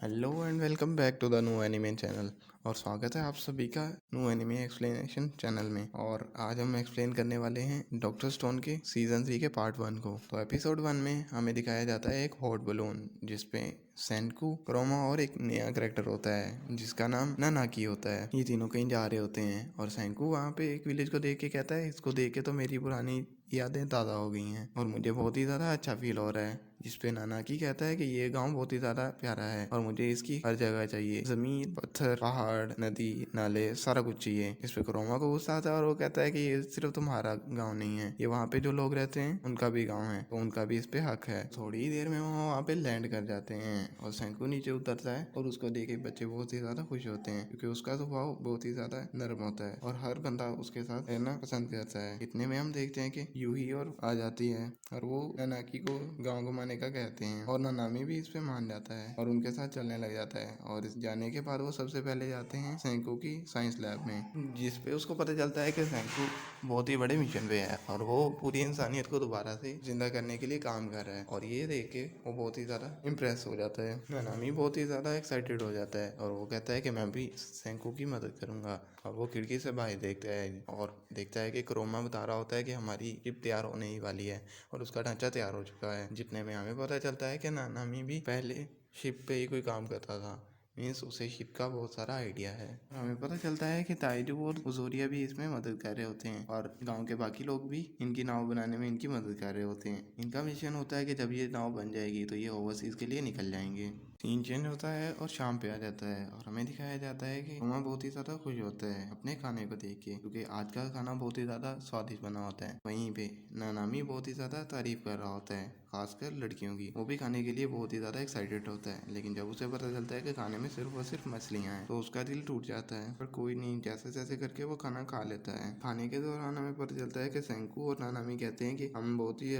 Hello and welcome back to the new anime channel. और स्वागत है आप सभी का न्यू एनिमे एक्सप्लेनेशन चैनल में। और आज हम एक्सप्लेन करने वाले हैं डॉक्टर स्टोन के सीजन 3 के पार्ट 1 को। तो एपिसोड 1 में हमें दिखाया जाता है एक हॉट बलून जिसपे सेंकू, क्रोमा और एक नया कैरेक्टर होता है जिसका नाम नानाकी होता है। ये तीनों कहीं जा रहे होते हैं और सेंकू वहाँ पे एक विलेज को देख के कहता है, इसको देख के तो मेरी पुरानी यादें ताज़ा हो गई हैं और मुझे बहुत ही ज़्यादा अच्छा फील हो रहा है। जिसपे नानाकी कहता है कि ये गांव बहुत ही ज़्यादा प्यारा है और मुझे इसकी हर जगह चाहिए, ज़मीन, पत्थर, पहाड़, नदी, नाले, सारा कुछ चाहिए। इस पे क्रोमा को गुस्सा आता है और वो कहता है कि ये सिर्फ तुम्हारा गांव नहीं है, ये वहाँ पे जो लोग रहते हैं उनका भी गांव है, तो उनका भी इस पे हक है। थोड़ी ही देर में वो वहाँ पे लैंड कर जाते हैं और सेंकू नीचे उतरता है और उसको देख के बच्चे बहुत ही ज़्यादा खुश होते हैं क्योंकि उसका स्वभाव बहुत ही ज़्यादा नर्म होता है और हर बंदा उसके साथ रहना पसंद करता है। इतने में हम देखते हैं कि यूही और आ जाती है और वो नानाकी को गांव घुमाने का कहते हैं और नानामी भी इस पे मान जाता है और उनके साथ चलने लग जाता है। और इस जाने के बाद वो सबसे पहले जाते हैं सेंकू की साइंस लैब में, जिसपे उसको पता चलता है कि सेंकू बहुत ही बड़े मिशन पे है और वो पूरी इंसानियत को दोबारा से जिंदा करने के लिए काम कर रहा है। और ये देख के वो बहुत ही ज़्यादा इम्प्रेस हो जाता है। नानामी बहुत ही ज़्यादा एक्साइटेड हो जाता है और वो कहता है कि मैं भी सेंकू की मदद करूंगा। और वो खिड़की से बाहर देखता है और देखता है कि क्रोमा बता रहा होता है कि हमारी शिप तैयार होने ही वाली है और उसका ढांचा तैयार हो चुका है। जितने में हमें पता चलता है कि नानामी भी पहले शिप पे ही कोई काम करता था, मीन्स उसे शिप का बहुत सारा आइडिया है। हमें पता चलता है कि ताइजू और उजोरिया भी इसमें मदद कर रहे होते हैं और गांव के बाकी लोग भी इनकी नाव बनाने में इनकी मदद कर रहे होते हैं। इनका मिशन होता है कि जब ये नाव बन जाएगी तो ये ओवरसीज के लिए निकल जाएंगे। सीन चेंज होता है और शाम पे आ जाता है और हमें दिखाया जाता है कि रोमा बहुत ही ज़्यादा खुश होता है अपने खाने को देख के क्योंकि आज का खाना बहुत ही ज़्यादा स्वादिष्ट बना होता है। वहीं पे नानामी बहुत ही ज़्यादा तारीफ कर रहा होता है, खासकर लड़कियों की। वो भी खाने के लिए बहुत ही ज़्यादा एक्साइटेड होता है, लेकिन जब उसे पता चलता है कि खाने में सिर्फ और सिर्फ मछलियाँ हैं तो उसका दिल टूट जाता है। पर कोई नहीं, जैसे जैसे करके वो खाना खा लेता है। खाने के दौरान हमें पता चलता है कि सेंकू और नानामी कहते हैं कि हम बहुत ही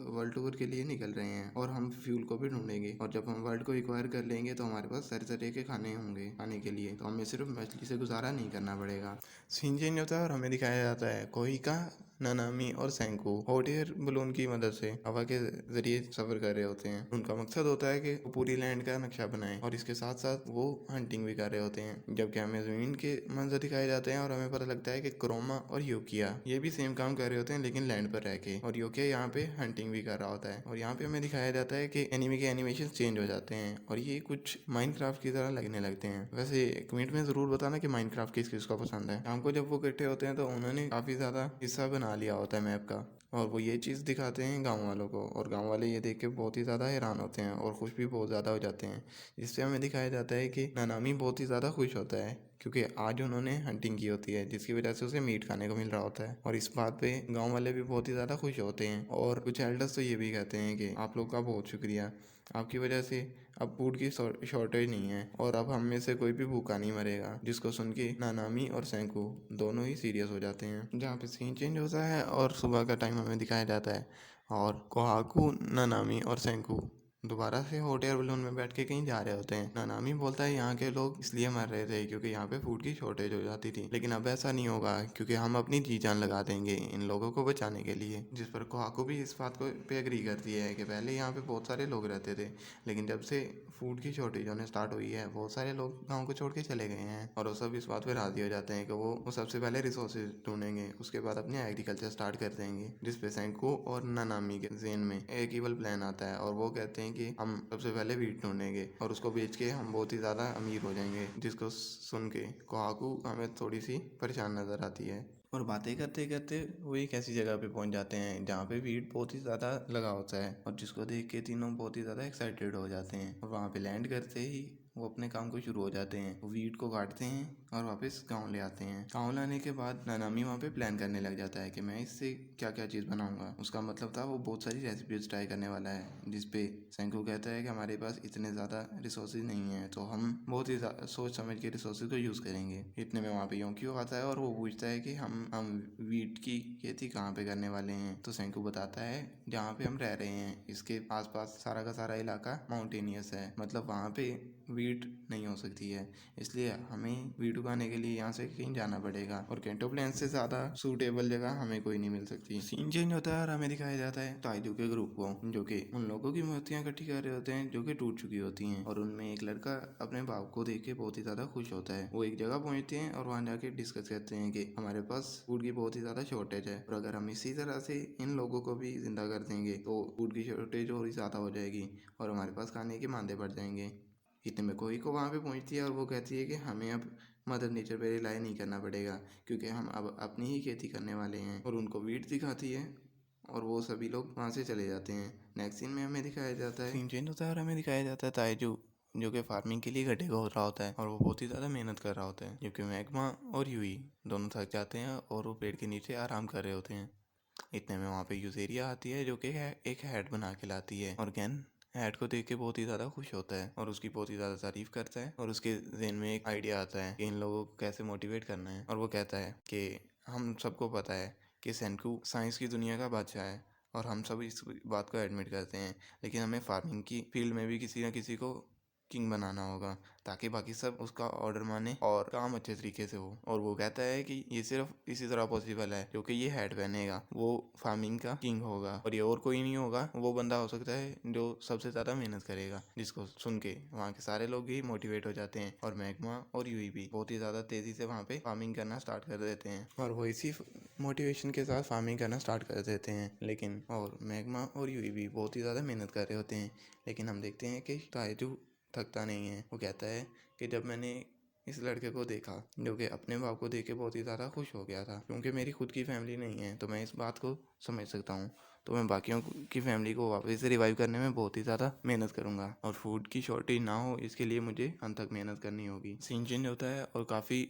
वर्ल्ड टूर के लिए निकल रहे हैं और हम फ्यूल को भी ढूंढेंगे और जब हम वर्ल्ड को एक्वायर कर लेंगे तो हमारे पास तरह तरह के खाने होंगे खाने के लिए, तो हमें सिर्फ मछली से गुजारा नहीं करना पड़ेगा। सीन चेंज होता है और हमें दिखाया जाता है कोई का नानामी और सेंकू हॉट एयर बलून की मदद से हवा के जरिए सफर कर रहे होते हैं। उनका मकसद होता है कि वो पूरी लैंड का नक्शा बनाएं और इसके साथ साथ वो हंटिंग भी कर रहे होते हैं। जबकि हमें जमीन के मंजर दिखाए जाते हैं और हमें पता लगता है कि क्रोमा और योकिया ये भी सेम काम कर रहे होते हैं लेकिन लैंड पर रह के, और योकिया यहाँ पे हंटिंग भी कर रहा होता है। और यहाँ पे हमें दिखाया जाता है कि एनिमे के एनिमेशन चेंज हो जाते हैं और ये कुछ माइनक्राफ्ट की तरह लगने लगते हैं। वैसे कमेंट में जरूर बताना कि माइनक्राफ्ट किस किस को पसंद है। शाम को जब वो इकट्ठे होते हैं तो उन्होंने काफी ज्यादा हिस्सा बना लिया होता है मैप का और वो ये चीज़ दिखाते हैं गांव वालों को और गांव वाले ये देख के बहुत ही ज़्यादा हैरान होते हैं और खुश भी बहुत ज़्यादा हो जाते हैं। जिससे हमें दिखाया जाता है कि नानामी बहुत ही ज़्यादा खुश होता है क्योंकि आज उन्होंने हंटिंग की होती है जिसकी वजह से उसे मीट खाने को मिल रहा होता है। और इस बात पे गांव वाले भी बहुत ही ज़्यादा खुश होते हैं और कुछ एल्डर्स तो ये भी कहते हैं कि आप लोग का बहुत शुक्रिया, आपकी वजह से अब फूड की शॉर्टेज नहीं है और अब हम में से कोई भी भूखा नहीं मरेगा। जिसको सुन के नानामी और सेंकू दोनों ही सीरियस हो जाते हैं। जहाँ पे सीन चेंज होता है और सुबह का टाइम हमें दिखाया जाता है और कोहाकू, नानामी और सेंकू दोबारा से हॉट एयर बलून में बैठ के कहीं जा रहे होते हैं। नानामी बोलता है यहाँ के लोग इसलिए मर रहे थे क्योंकि यहाँ पे फूड की शॉर्टेज हो जाती थी, लेकिन अब ऐसा नहीं होगा क्योंकि हम अपनी जी जान लगा देंगे इन लोगों को बचाने के लिए। जिस पर कोहाकू भी इस बात को पे एग्री करती है कि पहले यहाँ पे बहुत सारे लोग रहते थे लेकिन जब से फूड की शॉर्टेज होने स्टार्ट हुई है बहुत सारे लोग गाँव को छोड़ के चले गए हैं। और वो सब इस बात पे राजी हो जाते हैं कि वो सबसे पहले रिसोर्सेज ढूंढेंगे, उसके बाद अपने एग्रीकल्चर स्टार्ट कर देंगे। जिसपे सेंको और नानामी के जेन में एक इवल प्लान आता है और वो कहते हैं कि हम सबसे पहले वीट ढूंढेंगे और उसको बेच के हम बहुत ही ज़्यादा अमीर हो जाएंगे। जिसको सुन के कोहाकू हमें थोड़ी सी परेशान नज़र आती है और बातें करते करते वो एक ऐसी जगह पे पहुंच जाते हैं जहाँ पे वीट बहुत ही ज़्यादा लगा होता है और जिसको देख के तीनों बहुत ही ज़्यादा एक्साइटेड हो जाते हैं। और वहाँ पे लैंड करते ही वो अपने काम को शुरू हो जाते हैं, वो वीट को काटते हैं और वापस गांव ले आते हैं। गांव लाने के बाद नानामी वहाँ पे प्लान करने लग जाता है कि मैं इससे क्या क्या चीज़ बनाऊंगा। उसका मतलब था वो बहुत सारी रेसिपीज ट्राई करने वाला है। जिसपे सेंकू कहता है कि हमारे पास इतने ज़्यादा रिसोर्सेज नहीं है तो हम बहुत ही सोच समझ के रिसोर्सेज को यूज़ करेंगे। इतने में वहाँ पे योंकियो आता है और वो पूछता है कि हम वीट की खेती कहाँ पे करने वाले हैं। तो सेंकू बताता है जहाँ पे हम रह रहे हैं इसके आसपास सारा का सारा इलाका माउंटेनियस है, मतलब वहाँ पे वीट नहीं हो सकती है, इसलिए हमें वीट उगाने के लिए यहाँ से कहीं जाना पड़ेगा और केंटो प्लेन्स से ज़्यादा सूटेबल जगह हमें कोई नहीं मिल सकती। सीन चेंज होता है और हमें दिखाया जाता है ताइजू के ग्रुप को, जो कि उन लोगों की मूर्तियाँ इकट्ठी कर रहे होते हैं जो कि टूट चुकी होती हैं। और उनमें एक लड़का अपने बाप को देख के बहुत ही ज़्यादा खुश होता है। वो एक जगह पहुँचते हैं और वहाँ जाके डिस्कस करते हैं कि हमारे पास फूड की बहुत ही ज़्यादा शॉर्टेज है और अगर हम इसी तरह से इन लोगों को भी जिंदा कर देंगे तो फूड की शॉर्टेज और ही ज़्यादा हो जाएगी और हमारे पास खाने के मांदे पड़ जाएंगे। इतने में कोई को वहाँ पे पहुँचती है और वो कहती है कि हमें अब मदर नेचर पे रिलाई नहीं करना पड़ेगा क्योंकि हम अब अपनी ही खेती करने वाले हैं। और उनको वीट दिखाती है और वो सभी लोग वहाँ से चले जाते हैं। नेक्स्ट सीन में हमें दिखाया जाता है, सीन चेंज होता है और हमें दिखाया जाता है ताइजू जो कि फार्मिंग के लिए गड्ढे खोद रहा होता है और वो बहुत ही ज़्यादा मेहनत कर रहा होता है, क्योंकि मैग्मा और यूई दोनों थक जाते हैं और वो पेड़ के नीचे आराम कर रहे होते हैं। इतने में वहाँ पे यूजेरिया आती है जो कि एक हैट बना के लाती है और गैन हैट को देख के बहुत ही ज़्यादा खुश होता है और उसकी बहुत ही ज़्यादा तारीफ करता है और उसके ज़हन में एक आइडिया आता है कि इन लोगों को कैसे मोटिवेट करना है। और वो कहता है कि हम सबको पता है कि सेंकू साइंस की दुनिया का बादशाह है और हम सब इस बात को एडमिट करते हैं, लेकिन हमें फार्मिंग की फील्ड में भी किसी न किसी को किंग बनाना होगा ताकि बाकी सब उसका ऑर्डर माने और काम अच्छे तरीके से हो। और वो कहता है कि ये सिर्फ इसी तरह पॉसिबल है क्योंकि ये हैट पहनेगा वो फार्मिंग का किंग होगा और ये और कोई नहीं होगा, वो बंदा हो सकता है जो सबसे ज़्यादा मेहनत करेगा। जिसको सुन के वहाँ के सारे लोग भी मोटिवेट हो जाते हैं और मैग्मा और यूई भी बहुत ही ज़्यादा तेज़ी से वहाँ पे फार्मिंग करना स्टार्ट कर देते हैं और वो इसी मोटिवेशन के साथ फार्मिंग करना स्टार्ट कर देते हैं। लेकिन और मैग्मा और यूई भी बहुत ही ज़्यादा मेहनत कर रहे होते हैं, लेकिन हम देखते हैं कि ताइजू थकता नहीं है। वो कहता है कि जब मैंने इस लड़के को देखा जो कि अपने बाप को देख के बहुत ही ज़्यादा खुश हो गया था, क्योंकि मेरी खुद की फैमिली नहीं है तो मैं इस बात को समझ सकता हूँ, तो मैं बाकियों की फैमिली को वापस से रिवाइव करने में बहुत ही ज़्यादा मेहनत करूँगा और फूड की शॉर्टेज ना हो इसके लिए मुझे अंत तक मेहनत करनी होगी। सीन चेंज होता है और काफ़ी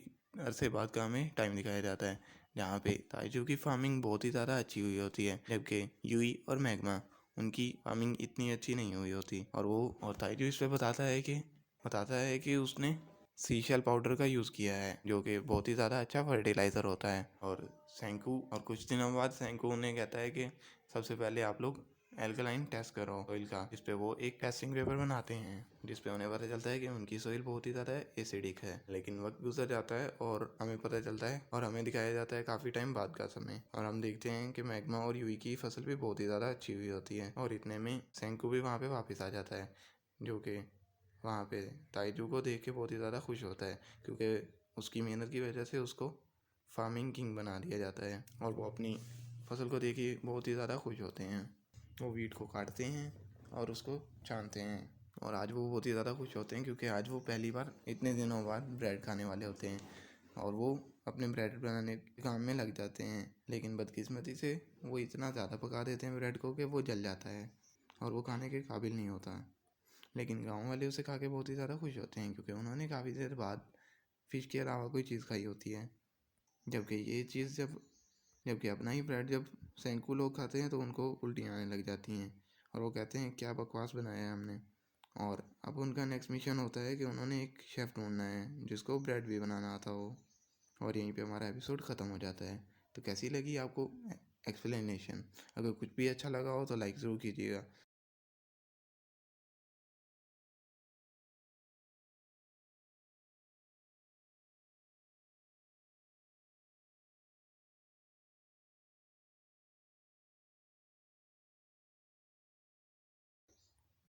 अरसे बाद का हमें टाइम दिखाया जाता है जहाँ पे ताइजू की फार्मिंग बहुत ही ज़्यादा अच्छी हुई होती है, जबकि यूई और मैग्मा उनकी फार्मिंग इतनी अच्छी नहीं हुई होती। और ताइजू इस पे बताता है कि उसने सीशल पाउडर का यूज़ किया है जो कि बहुत ही ज़्यादा अच्छा फर्टिलाइज़र होता है। और सेंकू और कुछ दिनों बाद सेंकू उन्हें कहता है कि सबसे पहले आप लोग एल्कलाइन टेस्ट करो सोइल का, जिस पे वो एक टेस्टिंग पेपर बनाते हैं जिस पे उन्हें पता चलता है कि उनकी सोइल बहुत ही ज़्यादा एसिडिक है। लेकिन वक्त गुजर जाता है और हमें पता चलता है और हमें दिखाया जाता है काफ़ी टाइम बाद का समय और हम देखते हैं कि मैग्मा और यूई की फसल भी बहुत ही ज़्यादा अच्छी हुई होती है। और इतने में सेंकू भी वहाँ पे वापस आ जाता है जो कि वहाँ पे ताइजू को देख के बहुत ही ज़्यादा खुश होता है क्योंकि उसकी मेहनत की वजह से उसको फार्मिंग किंग बना दिया जाता है और वो अपनी फसल को देख के बहुत ही ज़्यादा खुश होते हैं। वो वीट को काटते हैं और उसको छानते हैं और आज वो बहुत ही ज़्यादा खुश होते हैं क्योंकि आज वो पहली बार इतने दिनों बाद ब्रेड खाने वाले होते हैं और वो अपने ब्रेड बनाने के काम में लग जाते हैं। लेकिन बदकिस्मती से वो इतना ज़्यादा पका देते हैं ब्रेड को कि वो जल जाता है और वो खाने के काबिल नहीं होता। लेकिन गांव वाले उसे खा के बहुत ही ज़्यादा खुश होते हैं क्योंकि उन्होंने काफ़ी देर बाद फ़िश के अलावा कोई चीज़ खाई होती है। जबकि ये चीज़ जबकि अपना ही ब्रेड जब सैकड़ों लोग खाते हैं तो उनको उल्टियाँ आने लग जाती हैं और वो कहते हैं क्या बकवास बनाया है हमने। और अब उनका नेक्स्ट मिशन होता है कि उन्होंने एक शेफ़ ढूंढना है जिसको ब्रेड भी बनाना आता हो। और यहीं पे हमारा एपिसोड ख़त्म हो जाता है। तो कैसी लगी आपको एक्सप्लेनेशन? अगर कुछ भी अच्छा लगा हो तो लाइक ज़रूर कीजिएगा।